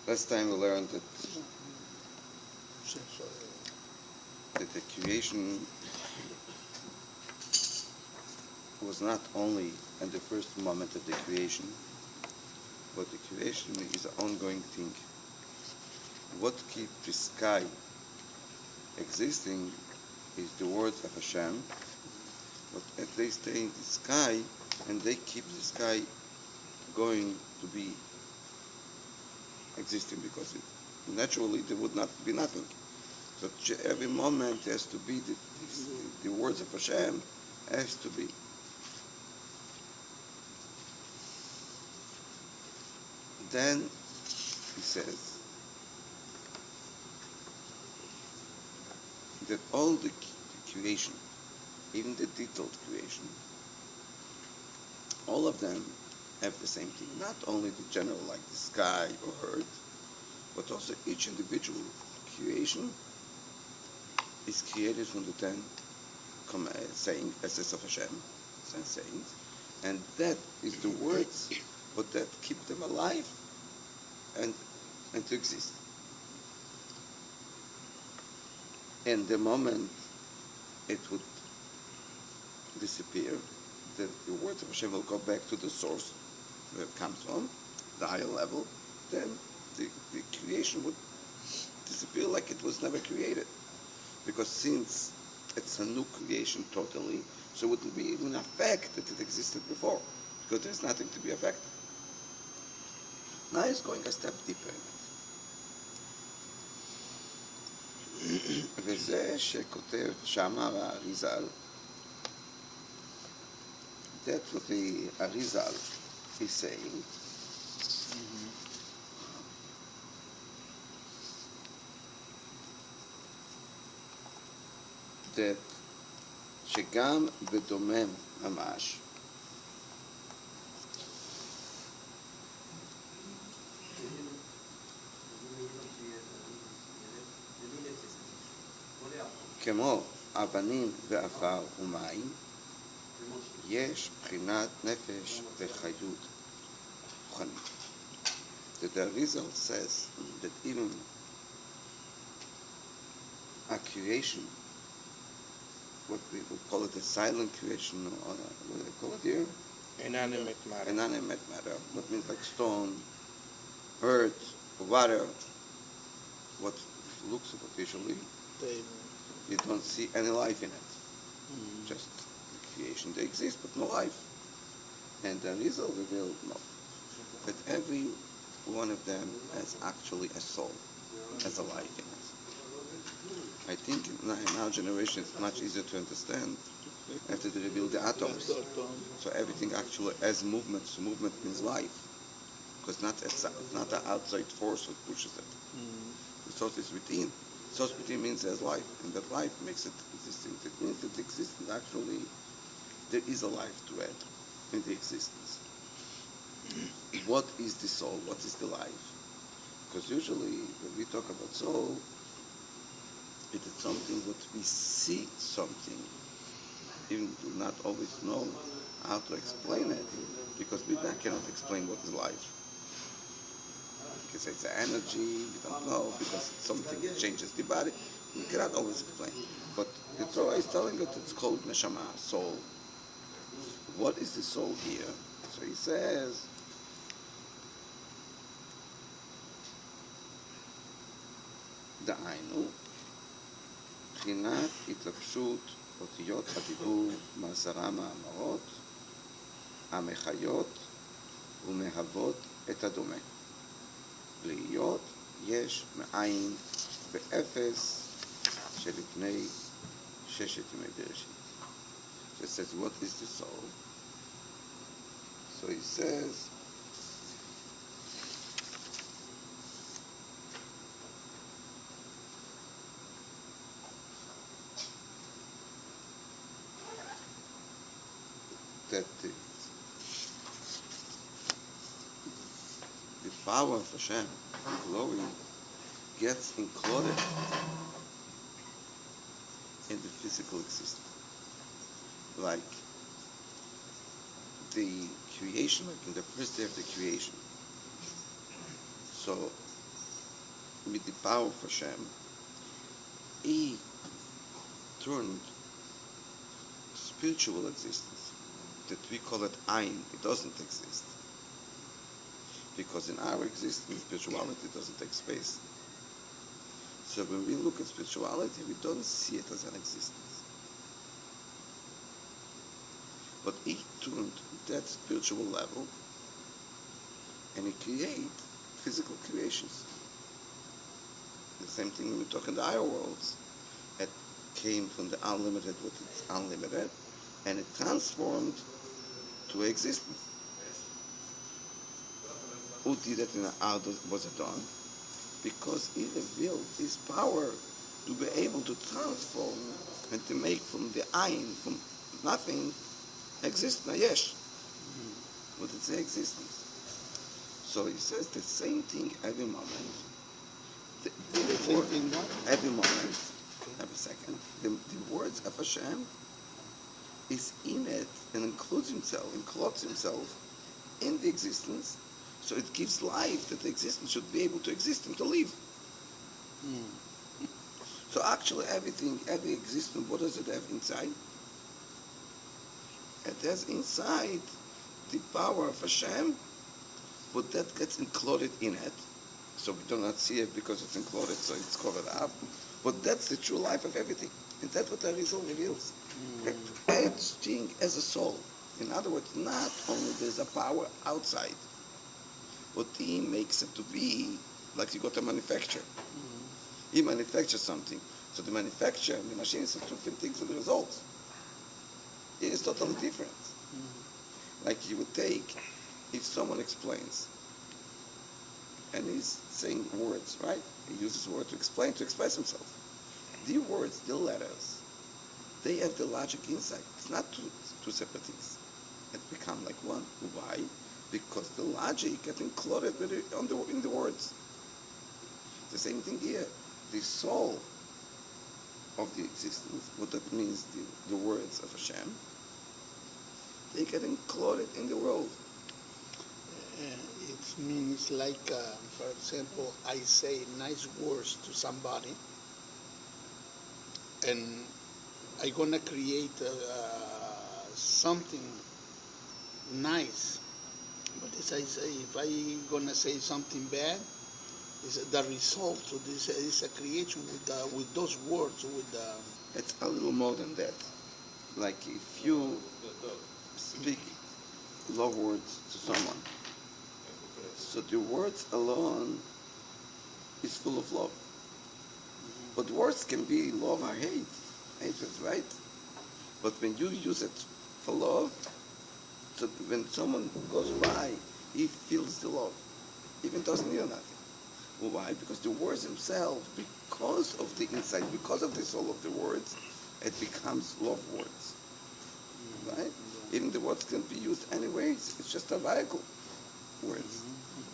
Last time we learned that the creation was not only in the first moment of the creation, but the creation is an ongoing thing. What keeps the sky existing is the words of Hashem, but if they stay in the sky and they keep the sky going to be existing, because naturally there would not be nothing. So every moment has to be the words of Hashem has to be. Then he says that all the creation, even the detailed creation, all of them have the same thing. Not only the general, like the sky or earth, but also each individual creation is created from the 10 sayings of Hashem, 10 sayings, and that is the words, but that keep them alive and to exist. And the moment it would disappear, the words of Hashem will go back to the source where it comes from, the higher level, then the creation would disappear like it was never created. Because since it's a new creation totally, so it will be even a fact that it existed before, because there's nothing to be affected. Now he's going a step deeper in it. וזה שכותב שמה האריזל, that's what the Arizal is saying. That שגם בדומם ממש כמו אבנים ועפר ומים, יש בחינת נפש וחיות רוחנית. That the result says that even a creation, what we would call it a silent creation, or what do they call it here? Inanimate matter. Inanimate matter, what means like stone, earth, water, what looks superficially, you don't see any life in it. Just the creation, they exist, but no life. And the result revealed no. That every one of them has actually a soul, has a life in it. I think in our generation it's much easier to understand after they reveal the atoms. So everything actually has movement, so movement means life. Because it's not an outside force that pushes it. The source is within. Source within means there's life, and that life makes it existing. It means that existence actually, there is a life to add in the existence. What is the soul? What is the life? Because usually when we talk about soul, it is something that we see something, even do not always know how to explain it, because we cannot explain what is life. Because it's an energy, we don't know, because it's something that changes the body. We cannot always explain. But the Torah is telling us it's called neshama, soul. What is the soul here? So he says, דהיינו, בחינת התלבשות אותיות הדיבור מעשרה מאמרות המחיות ומהוות את הדומה. להיות יש מאין ואפס שלפני ששת ימי בראשית. So it says, what is the soul? So he says, that the power of Hashem, the glory, gets included in the physical existence. Like the creation, like in the first day of the creation. So with the power of Hashem, he turned spiritual existence, that we call it Ein, it doesn't exist. Because in our existence, spirituality doesn't take space. So when we look at spirituality, we don't see it as an existence. But he turned that spiritual level and he created physical creations. The same thing when we talk in the higher worlds. It came from the unlimited with its unlimited, and it transformed to existence. Who did it and how was it done? Because he revealed his power to be able to transform and to make from the Ein, from nothing, exist Nayesh. What it's existence. So he says the same thing every moment. Every moment, every second. The words of Hashem is in it and includes himself in the existence. So it gives life that the existence should be able to exist and to live. So actually everything, every existence, what does it have inside? It has inside the power of Hashem, but that gets included in it. So we do not see it because it's included, so it's covered up. But that's the true life of everything. And that's what the result reveals. Each thing has a soul. In other words, not only there's a power outside, but he makes it to be like you got a manufacturer. He manufactures something. So the manufacturer and the machine is two different things with the results. It is totally different. Like you would take, if someone explains, and he's saying words, right? He uses words to explain, to express himself. The words, the letters, they have the logic inside. It's not two separate things. It become like one. Why? Because the logic gets included with it in the words. The same thing here. The soul of the existence, what that means, the words of Hashem, they get included in the world. It means like, for example, I say nice words to somebody, and I'm gonna create something nice. But as I say, if I'm gonna say something bad, the result of this is a creation with those words. It's a little more than that. Like if you speak love words to someone, so the words alone is full of love. But words can be love or hate. Hatred, right? But when you use it for love, so when someone goes by, he feels the love, even doesn't hear nothing. Why? Because the words themselves, because of the insight, because of the soul of the words, it becomes love words. Right? Even the words can be used anyways. It's just a vehicle, words.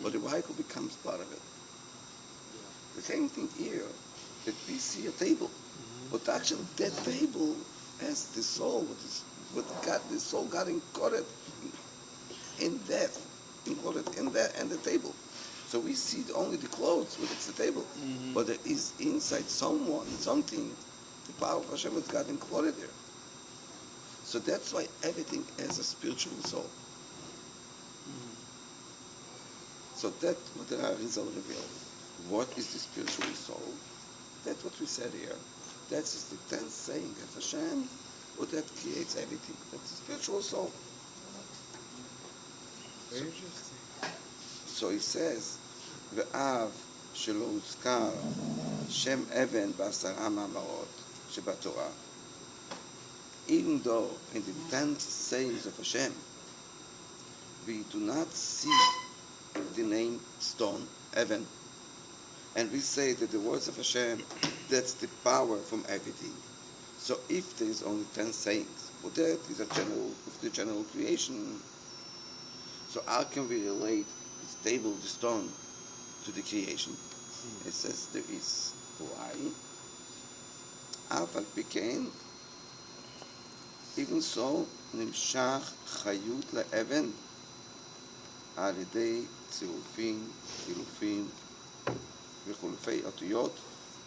But the vehicle becomes part of it. The same thing here, that we see a table. But actually that table has the soul, the soul got encoded in that, included in that and the table. So we see only the clothes, but it's the table. But there is inside someone, something, the power of Hashem has got included there. So that's why everything has a spiritual soul. So that's what the Arizal revealed. What is the spiritual soul? That's what we said here. That is the 10th saying of Hashem, but that creates everything. That's the spiritual soul. Very interesting. So he says, Ve'av shelo uzkar Shem Even b'asara ma'amarot shebatorah. Even though in the 10th sayings of Hashem, we do not see the name stone, Even, and we say that the words of Hashem, that's the power from everything. So if there is only 10 sayings, well, that is the general creation. So how can we relate the table, the stone, to the creation? It says there is. Why? Afal became, even so, nimshach chayut le'even al yedei tzirufim, וחילופי אותיות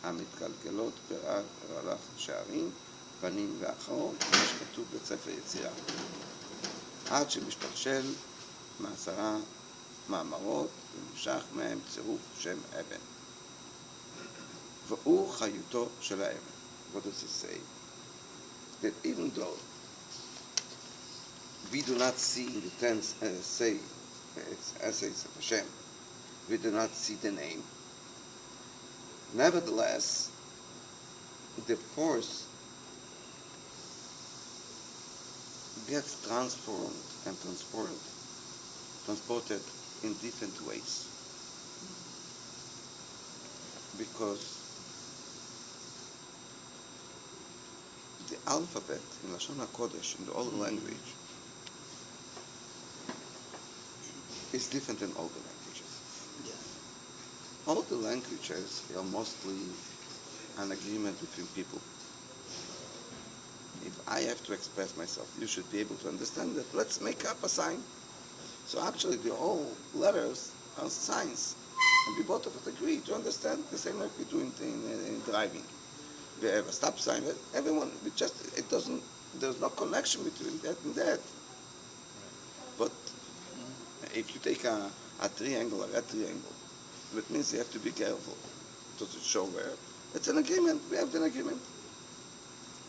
המתגלגלות ברל"ח שערים, פנים ואחור, כמו שכתוב בספר יצירה. עד שמשתלשל מ10 מאמרות ונמשך מהם צירוף שם אבן. והוא חיותו של האבן. What does it say? That even though we do not see the 10 essays of Hashem, we do not see the name, nevertheless, the force gets transformed and transported in different ways. Because the alphabet in Lashon HaKodesh, in the old language, is different than all the languages. Yeah. All the languages are mostly an agreement between people. If I have to express myself, you should be able to understand that. Let's make up a sign. So actually, the all letters are signs, and we both of us agree to understand the same like we do in driving. We have a stop sign. Everyone, there's no connection between that and that. But if you take a triangle, a red triangle, that means you have to be careful. Does it show where? It's an agreement. We have an agreement.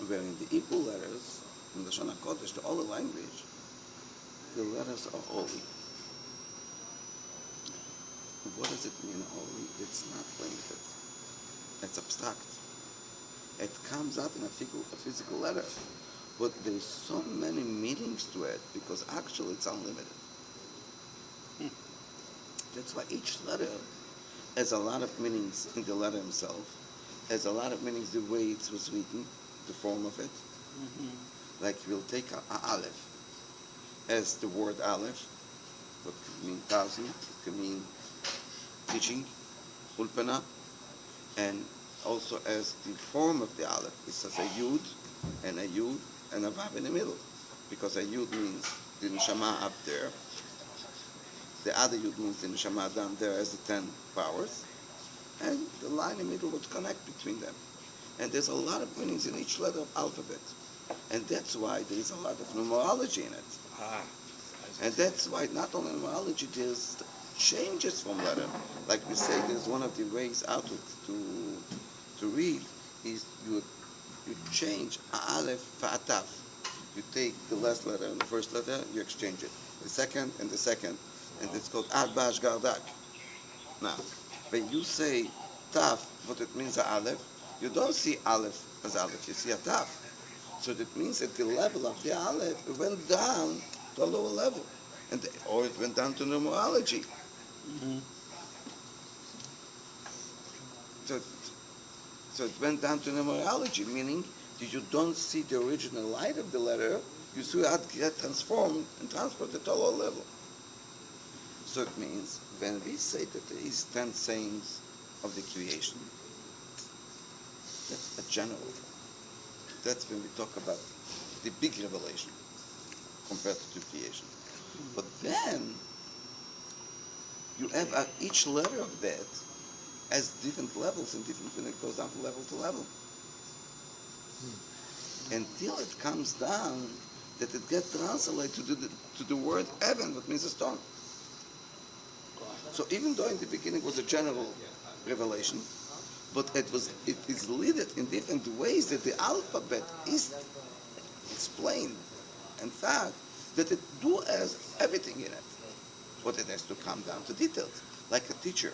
Where in the Hebrew letters, in the Lashon HaKodesh, the old language, the letters are holy. What does it mean holy? It's not limited. It's abstract. It comes out in a physical letter. But there's so many meanings to it because actually it's unlimited. That's why each letter has a lot of meanings in the letter itself, has a lot of meanings the way it was written, the form of it. Mm-hmm. Like we'll take a aleph as the word aleph, what could mean 1,000, it could mean teaching, ulpana, and also as the form of the aleph. It's as a yud and a vav in the middle, because a yud means the neshama up there, the other yud means the neshama down there as the 10 powers, and the line in the middle would connect between them. And there's a lot of meanings in each letter of alphabet. And that's why there is a lot of numerology in it. And that's why not only numerology, there's changes from letter. Like we say, there's one of the ways out to read is you change a aleph for a taf. You take the last letter and the first letter, you exchange it. The second and the second. And it's called Arbash Gardak. Now, when you say taf, what it means a aleph, you don't see aleph as aleph, you see a taf. So that means that the level of the aleph went down to a lower level. Or it went down to numerology. Mm-hmm. So it went down to numerology, meaning that you don't see the original light of the letter, you see it get transformed and transported to a lower level. So it means when we say that there is 10 sayings of the creation, that's a general. That's when we talk about the big revelation compared to creation. But then you have each letter of that has different levels and different when it goes down from level to level. Until it comes down that it gets translated to the word heaven, what means a stone. So even though in the beginning was a general revelation, but it is leaded in different ways that the alphabet is explained. In fact, that it do has everything in it, but it has to come down to details. Like a teacher,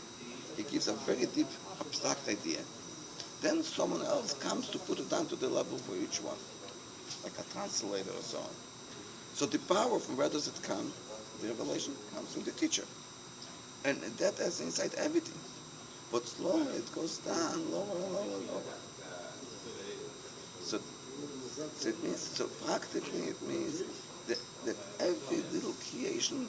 he gives a very deep, abstract idea. Then someone else comes to put it down to the level for each one, like a translator or so on. So the power from where does it come? The revelation comes from the teacher. And that has inside everything. But slowly it goes down, lower and lower and lower. So it means, so practically it means that every little creation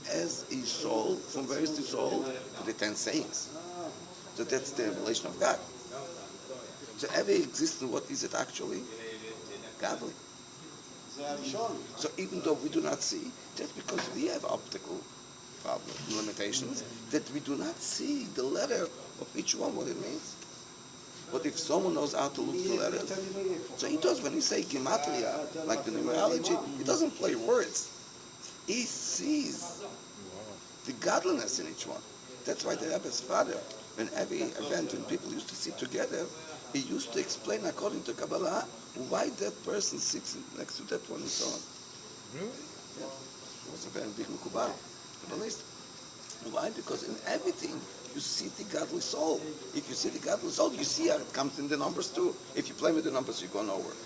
has a soul, from where is the soul? To the 10 sayings. So that's the revelation of God. So every existence, what is it actually? Godly. So even though we do not see, just because we have optical problem, limitations, that we do not see the letter of each one, what it means. But if someone knows how to look the letters, so he does, when he say gematria, like the numerology, he doesn't play words. He sees the godliness in each one. That's why the Rebbe's father, in every event when people used to sit together, he used to explain according to Kabbalah why that person sits next to that one and so on. Really? Yeah. He was a very big Mukubal, Kabbalist. Why? Because in everything you see the godly soul. If you see the godly soul, you see how it comes in the numbers too. If you play with the numbers, you go nowhere.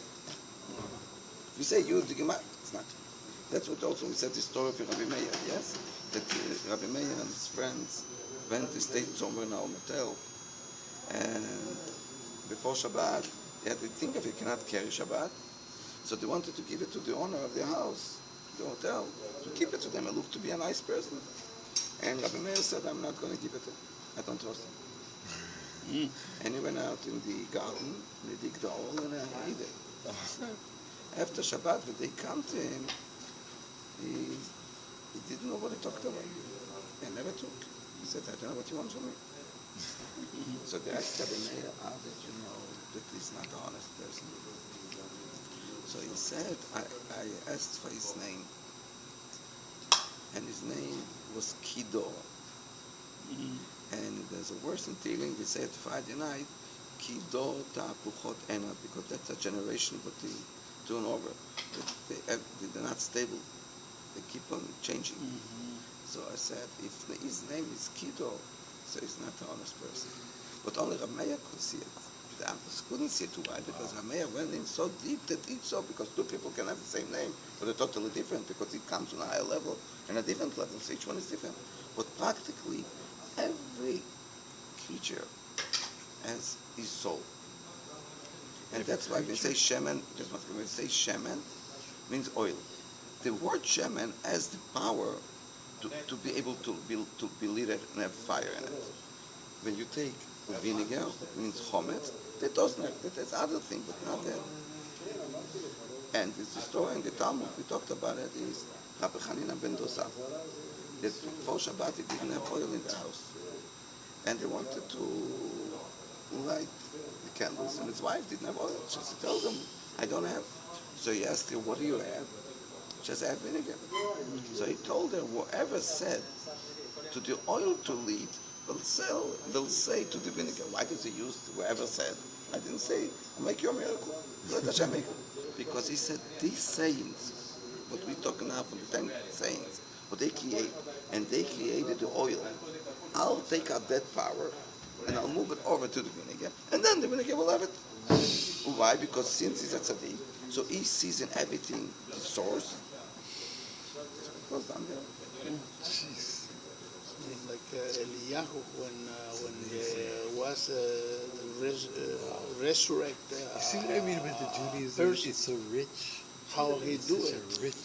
If you say you the Gemara, it's not. That's what also we said the story of Rabbi Meir, yes? That Rabbi Meir and his friends went to stay somewhere in our motel, and before Shabbat, they had to think of it, you cannot carry Shabbat, so they wanted to give it to the owner of the house, the hotel, to keep it to them and look to be a nice person. And Rabbi Meir said, I'm not going to give it to him. I don't trust him. And he went out in the garden, and he digged the hole, and he hid it. After Shabbat, when they come to him, he didn't know what he talked about. He never took. He said, I don't know what you want from me. So they asked Rabbi Meir, how did you know that he's not an honest person? So he said, I asked for his name. And his name was Kido. And there's a verse in Tehillim, we say it Friday night, Kido ta'apuchot enad, because that's a generation what they turn over. They're not stable. They keep on changing. So I said, if his name is Kido, so he's not an honest person. But only Rav Meir could see it. The others couldn't see it. Why? Because Rav Meir went in so deep that each saw, because two people can have the same name, but they're totally different, because it comes on a higher level and a different level, so each one is different. But practically, every creature has his soul. And that's why we say shemen, just what we say shemen means oil. The word shemen has the power to be able to be lit and have fire in it. When you take vinegar, it means chometz, that doesn't have that. That's other thing, but not that. And it's the story in the Talmud, we talked about it, is Rabbi Hanina ben Dosa. That before Shabbat he didn't have oil in the house. And they wanted to light the candles, and his wife didn't have oil. So she told him, I don't have. So he asked her, what do you have? She said, I have vinegar. So he told her, whoever said to the oil to lead, will say to the vinegar. Why does he use whoever said? I didn't say, I'll make your miracle. Let Hashem make it. Because he said, these sayings, what we're talking now from the 10 sayings, what they create, and they created the oil. I'll take out that power, and I'll move it over to the vinegar, and then the vinegar will have it. Why? Because since he's a tzaddik, so he sees in everything the source. So it goes down there. Jeez. Like Eliyahu, when was resurrected. You see what I mean with the Judaism? Person. It's so rich. How he do Such it. a rich